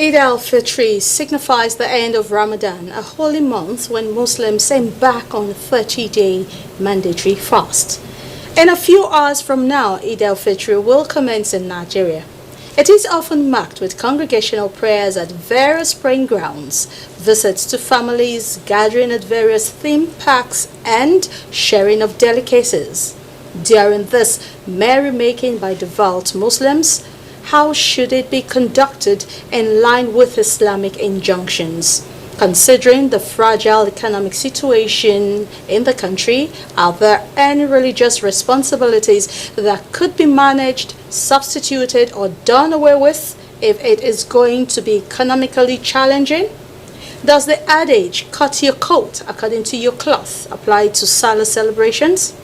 Eid al-Fitr signifies the end of Ramadan, a holy month when Muslims embark on a 30-day mandatory fast. In a few hours from now, Eid al-Fitr will commence in Nigeria. It is often marked with congregational prayers at various praying grounds, visits to families, gathering at various theme parks, and sharing of delicacies. During this merrymaking by devout Muslims, how should it be conducted in line with Islamic injunctions? Considering the fragile economic situation in the country, are there any religious responsibilities that could be managed, substituted, or done away with if it is going to be economically challenging? Does the adage, cut your coat according to your cloth, apply to Salah celebrations?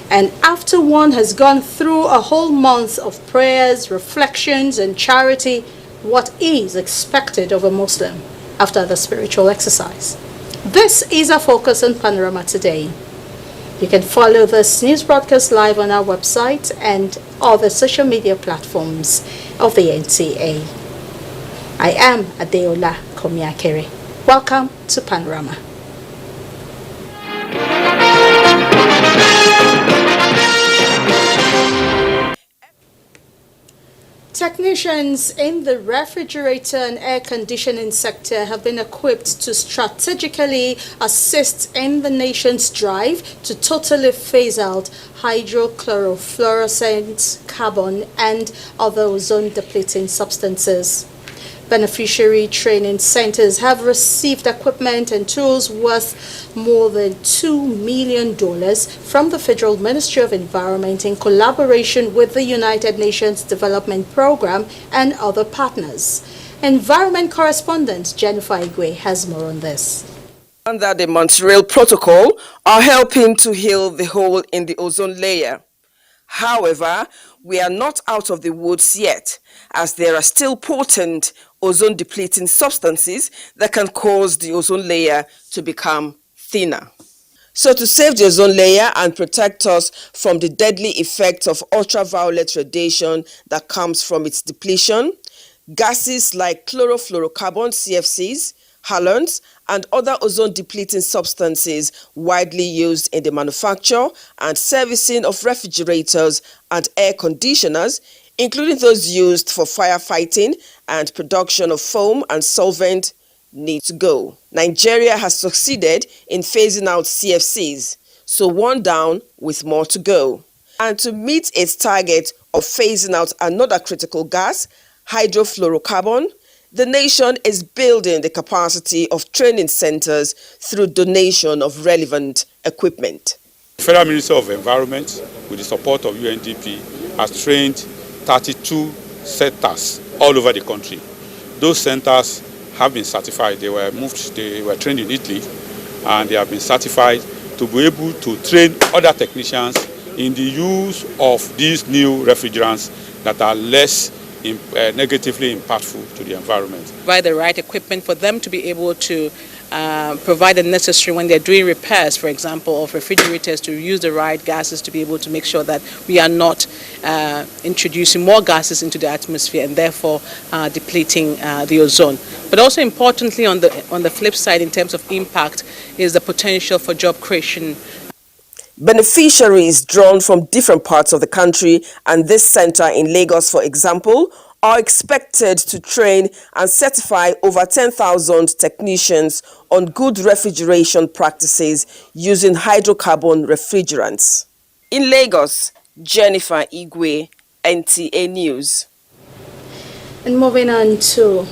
And after one has gone through a whole month of prayers, reflections, and charity, what is expected of a Muslim after the spiritual exercise? This is our focus on Panorama today. You can follow this news broadcast live on our website and other social media platforms of the NTA. I am Adeola Komiakere. Welcome to Panorama. Technicians in the refrigerator and air conditioning sector have been equipped to strategically assist in the nation's drive to totally phase out hydrochlorofluorescent carbon and other ozone-depleting substances. Beneficiary training centers have received equipment and tools worth more than $2 million from the Federal Ministry of Environment in collaboration with the United Nations Development Program and other partners. Environment correspondent Jennifer Igwe has more on this. Under the Montreal Protocol are helping to heal the hole in the ozone layer. However, we are not out of the woods yet, as there are still potent ozone-depleting substances that can cause the ozone layer to become thinner. So to save the ozone layer and protect us from the deadly effects of ultraviolet radiation that comes from its depletion, gases like chlorofluorocarbon CFCs, halons, and other ozone-depleting substances widely used in the manufacture and servicing of refrigerators and air conditioners, including those used for firefighting and production of foam and solvent, need to go. Nigeria has succeeded in phasing out CFCs, so one down with more to go. And to meet its target of phasing out another critical gas, hydrofluorocarbon, the nation is building the capacity of training centers through donation of relevant equipment. The Federal Ministry of Environment, with the support of UNDP, has trained 32 centers all over the country. Those centers have been certified. They were trained in Italy, and they have been certified to be able to train other technicians in the use of these new refrigerants that are less negatively impactful to the environment. Provide the right equipment for them to be able to provide the necessary when they're doing repairs, for example, of refrigerators, to use the right gases to be able to make sure that we are not introducing more gases into the atmosphere and therefore depleting the ozone. But also importantly, on the flip side, in terms of impact, is the potential for job creation. Beneficiaries drawn from different parts of the country and this center in Lagos, for example, are expected to train and certify over 10,000 technicians on good refrigeration practices using hydrocarbon refrigerants. In Lagos, Jennifer Igwe, NTA News. And moving on to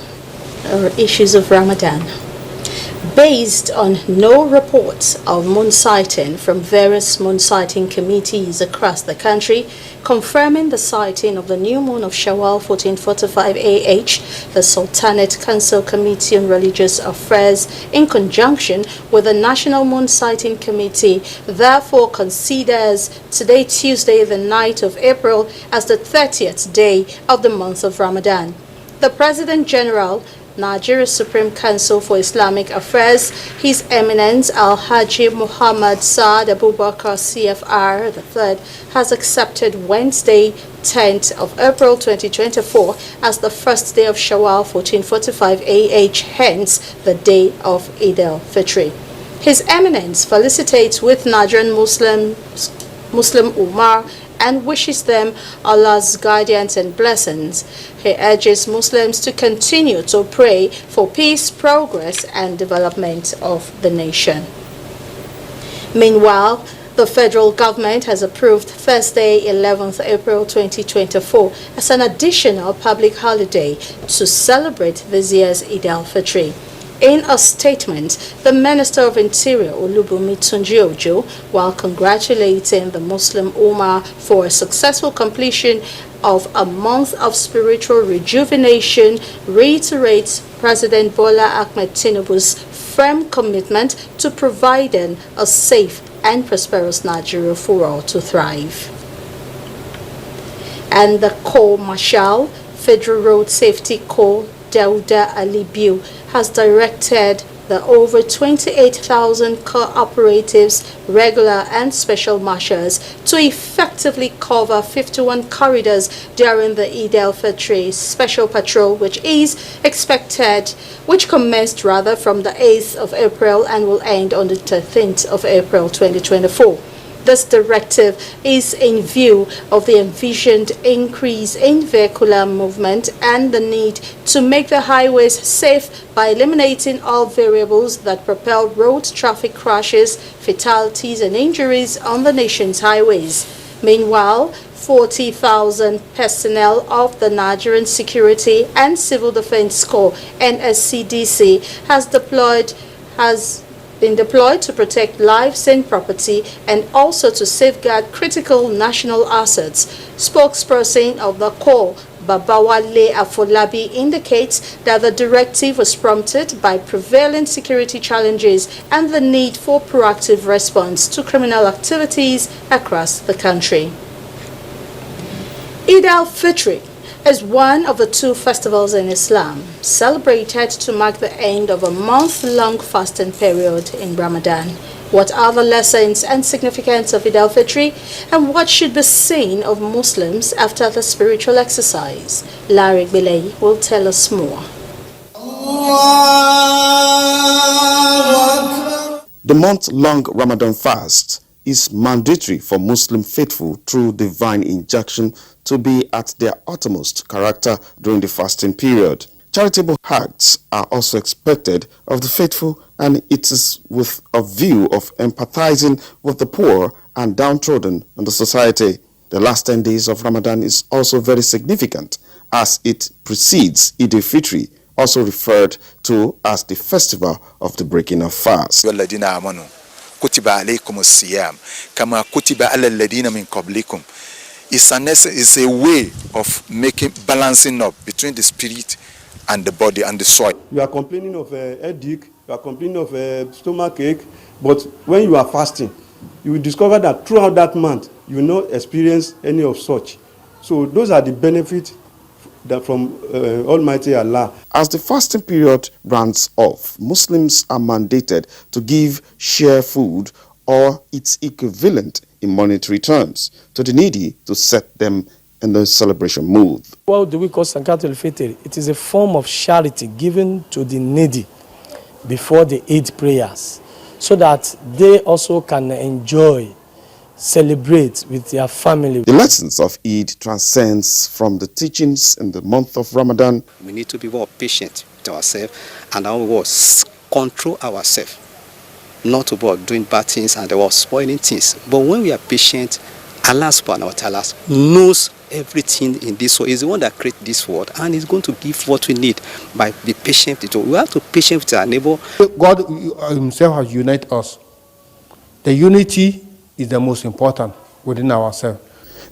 issues of Ramadan. Based on no reports of moon sighting from various moon sighting committees across the country, confirming the sighting of the new moon of Shawwal 1445 AH, the Sultanate Council Committee on Religious Affairs, in conjunction with the National Moon Sighting Committee, therefore considers today, Tuesday, the 9th of April, as the 30th day of the month of Ramadan. The President General, Nigeria's Supreme Council for Islamic Affairs, His Eminence Al-Haji Muhammad Saad Abubakar CFR III, has accepted Wednesday, 10th of April 2024 as the first day of Shawwal 1445 AH, hence the day of Eid al-Fitr. His Eminence felicitates with Nigerian Muslim Ummah and wishes them Allah's guidance and blessings. He urges Muslims to continue to pray for peace, progress, and development of the nation. Meanwhile, the federal government has approved Thursday, 11th April 2024 as an additional public holiday to celebrate this year's Eid al-Fitr. In a statement, the Minister of Interior, Olubunmi Tunji-Ojo, while congratulating the Muslim Ummah for a successful completion of a month of spiritual rejuvenation, reiterates President Bola Ahmed Tinubu's firm commitment to providing a safe and prosperous Nigeria for all to thrive. And the Corps Marshal, Federal Road Safety Corps, Dauda Alibiu, has directed the over 28,000 cooperatives, regular and special marshals to effectively cover 51 corridors during the Eid al-Fitr special patrol, which commenced from the 8th of April and will end on the 13th of April 2024. This directive is in view of the envisioned increase in vehicular movement and the need to make the highways safe by eliminating all variables that propel road traffic crashes, fatalities, and injuries on the nation's highways. Meanwhile, 40,000 personnel of the Nigerian Security and Civil Defense Corps (NSCDC) has been deployed to protect lives and property and also to safeguard critical national assets. Spokesperson of the Corps, Babawale Afolabi, indicates that the directive was prompted by prevalent security challenges and the need for proactive response to criminal activities across the country. Eid al-Fitr is one of the two festivals in Islam celebrated to mark the end of a month-long fasting period in Ramadan. What are the lessons and significance of Eid al-Fitr, and what should be seen of Muslims after the spiritual exercise? Larry Bilay will tell us more. The month-long Ramadan fast is mandatory for Muslim faithful through divine injunction to be at their utmost character during the fasting period. Charitable acts are also expected of the faithful, and it is with a view of empathizing with the poor and downtrodden in the society. The last 10 days of Ramadan is also very significant as it precedes Eid al-Fitr, also referred to as the festival of the breaking of fast. كتب عليكم الصيام كما كتب على الذين من قبلكم. It's a way of balancing up between the spirit and the body and the soul. You are complaining of a headache, you are complaining of a stomach ache, but when you are fasting, you will discover that throughout that month, you will not experience any of such. So those are the benefits from Almighty Allah. As the fasting period runs off, Muslims are mandated to give share food or its equivalent in monetary terms to the needy to set them in the celebration mood. What do we call Zakat al-Fitr? It is a form of charity given to the needy before the Eid prayers, so that they also can enjoy, celebrate with their family. The lessons of Eid transcends from the teachings in the month of Ramadan. We need to be more patient with ourselves and our words, control ourselves, not about doing bad things and about spoiling things. But when we are patient, Allah subhanahu wa ta'ala knows everything in this world. He's the one that created this world, and he's going to give what we need by be patient with it. We have to be patient with our neighbor. God himself has united us. The unity is the most important within ourselves.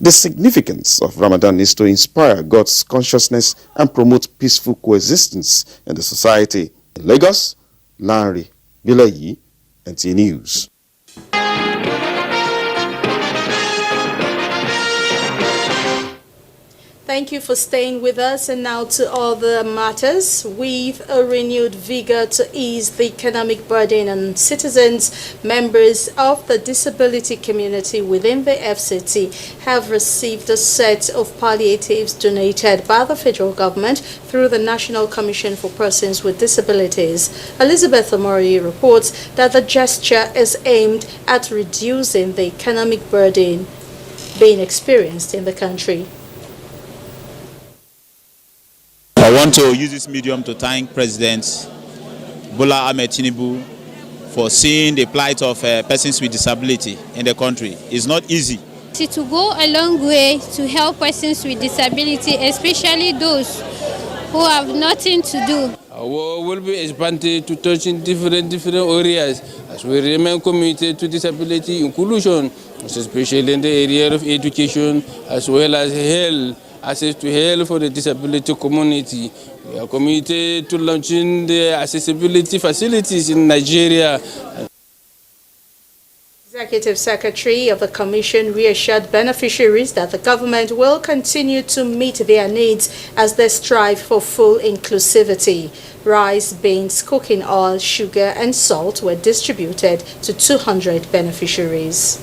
The significance of Ramadan is to inspire God's consciousness and promote peaceful coexistence in the society. In Lagos, Lanre Bilayi, NTA News. Thank you for staying with us. And now to other matters. With a renewed vigor to ease the economic burden on citizens, members of the disability community within the FCT have received a set of palliatives donated by the federal government through the National Commission for Persons with Disabilities. Elizabeth Omori reports that the gesture is aimed at reducing the economic burden being experienced in the country. I want to use this medium to thank President Bola Ahmed Tinubu for seeing the plight of persons with disability in the country. It's not easy. To go a long way to help persons with disability, especially those who have nothing to do. Will be expanded to touch in different areas as we remain committed to disability inclusion, especially in the area of education as well as health. Access to health for the disability community. We are committed to launching the accessibility facilities in Nigeria. Executive Secretary of the Commission reassured beneficiaries that the government will continue to meet their needs as they strive for full inclusivity. Rice, beans, cooking oil, sugar, and salt were distributed to 200 beneficiaries.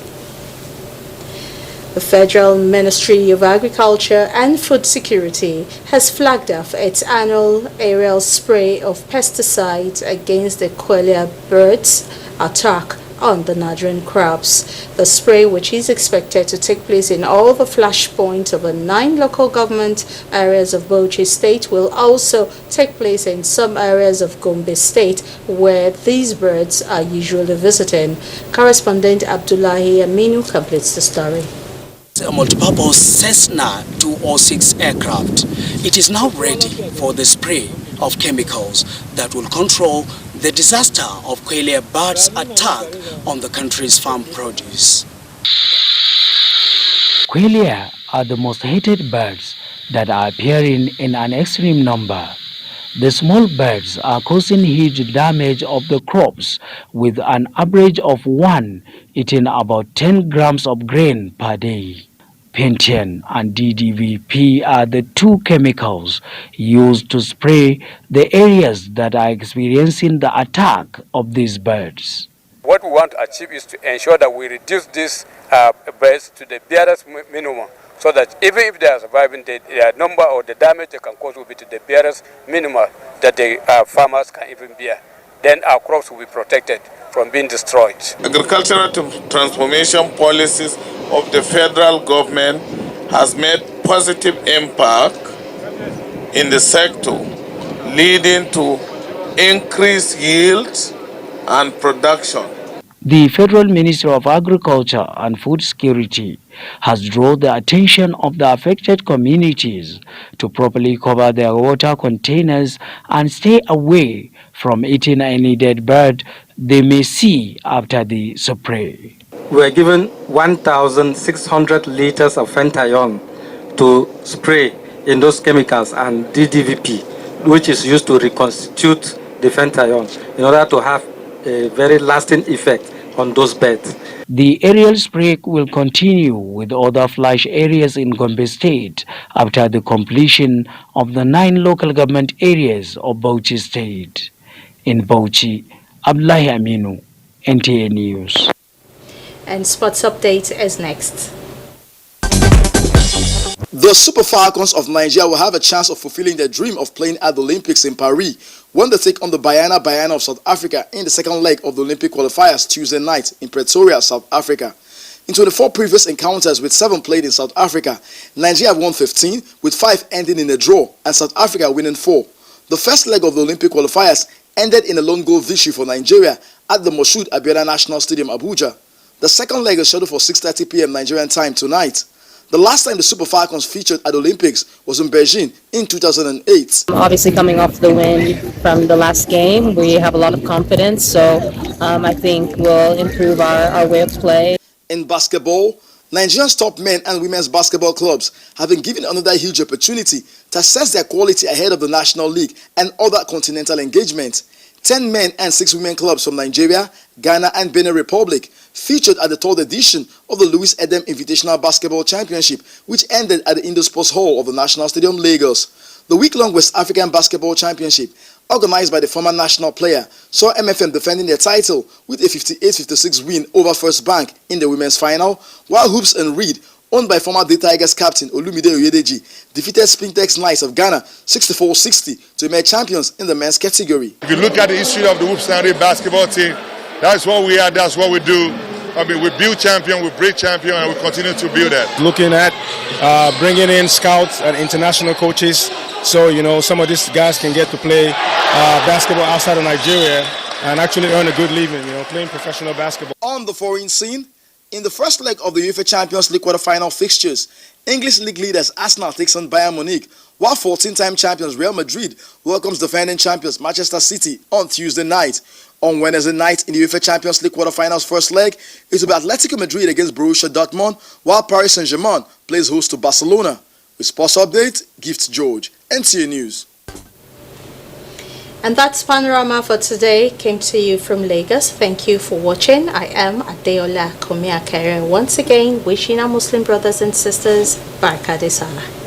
The Federal Ministry of Agriculture and Food Security has flagged off its annual aerial spray of pesticides against the Quelea bird's attack on the Nigerian crops. The spray, which is expected to take place in all the flashpoints of the 9 local government areas of Bauchi State, will also take place in some areas of Gombe State where these birds are usually visiting. Correspondent Abdullahi Aminu completes the story. A multipurpose Cessna 206 aircraft. It is now ready for the spray of chemicals that will control the disaster of Quelea bird's attack on the country's farm produce. Quelea are the most hated birds that are appearing in an extreme number. The small birds are causing huge damage of the crops, with an average of one eating about 10 grams of grain per day. Pentian and DDVP are the 2 chemicals used to spray the areas that are experiencing the attack of these birds. What we want to achieve is to ensure that we reduce these birds to the barest minimum, so that even if they are surviving, the number or the damage they can cause will be to the barest minimum that the farmers can even bear. Then our crops will be protected from being destroyed. Agricultural transformation policies of the federal government has made positive impact in the sector, leading to increased yields and production. The Federal Ministry of Agriculture and Food Security has drawn the attention of the affected communities to properly cover their water containers and stay away from eating any dead bird they may see after the spray. We were given 1,600 liters of Fentanyl to spray in those chemicals and DDVP, which is used to reconstitute the Fentanyl in order to have a very lasting effect on those beds. The aerial spray will continue with other flash areas in Gombe State after the completion of the 9 local government areas of Bauchi State. In Bauchi, Abdullahi Aminu, NTA News. And sports update is next. The Super Falcons of Nigeria will have a chance of fulfilling their dream of playing at the Olympics in Paris when they take on the Banyana of South Africa in the second leg of the Olympic qualifiers Tuesday night in Pretoria, South Africa. In 24 previous encounters with 7 played in South Africa, Nigeria have won 15, with 5 ending in a draw, and South Africa winning 4. The first leg of the Olympic qualifiers ended in a lone goal victory for Nigeria at the Moshood Abiola National Stadium, Abuja. The second leg is scheduled for 6:30 p.m. Nigerian time tonight. The last time the Super Falcons featured at the Olympics was in Beijing in 2008. Obviously, coming off the win from the last game, we have a lot of confidence, so I think we'll improve our way of play. In basketball, Nigeria's top men and women's basketball clubs have been given another huge opportunity to assess their quality ahead of the National League and other continental engagements. 10 men and 6 women clubs from Nigeria, Ghana and Benin Republic featured at the 3rd edition of the Louis Edem Invitational Basketball Championship, which ended at the Indo Sports Hall of the National Stadium, Lagos. The week-long West African Basketball Championship, organized by the former national player, saw MFM defending their title with a 58-56 win over First Bank in the women's final, while Hoops and Reed, owned by former The Tigers captain Olumide Oyedeji, defeated Spintex Knights of Ghana 64-60 to emerge champions in the men's category. If you look at the history of the Hoops and Reed basketball team, that's what we are, that's what we do. I mean, we build champion, we break champion, and we continue to build that. Looking at bringing in scouts and international coaches, so some of these guys can get to play basketball outside of Nigeria and actually earn a good living, playing professional basketball. On the foreign scene, in the first leg of the UEFA Champions League quarter-final fixtures, English league leaders Arsenal takes on Bayern Munich, while 14-time champions Real Madrid welcomes defending champions Manchester City on Tuesday night. On Wednesday night in the UEFA Champions League quarter-finals first leg, it will be Atletico Madrid against Borussia Dortmund, while Paris Saint-Germain plays host to Barcelona. With Sports Update, Gift George, NTA News. And that's Panorama for today. Came to you from Lagos. Thank you for watching. I am Adeola Komiakere. Once again, wishing our Muslim brothers and sisters Barakah de Salah.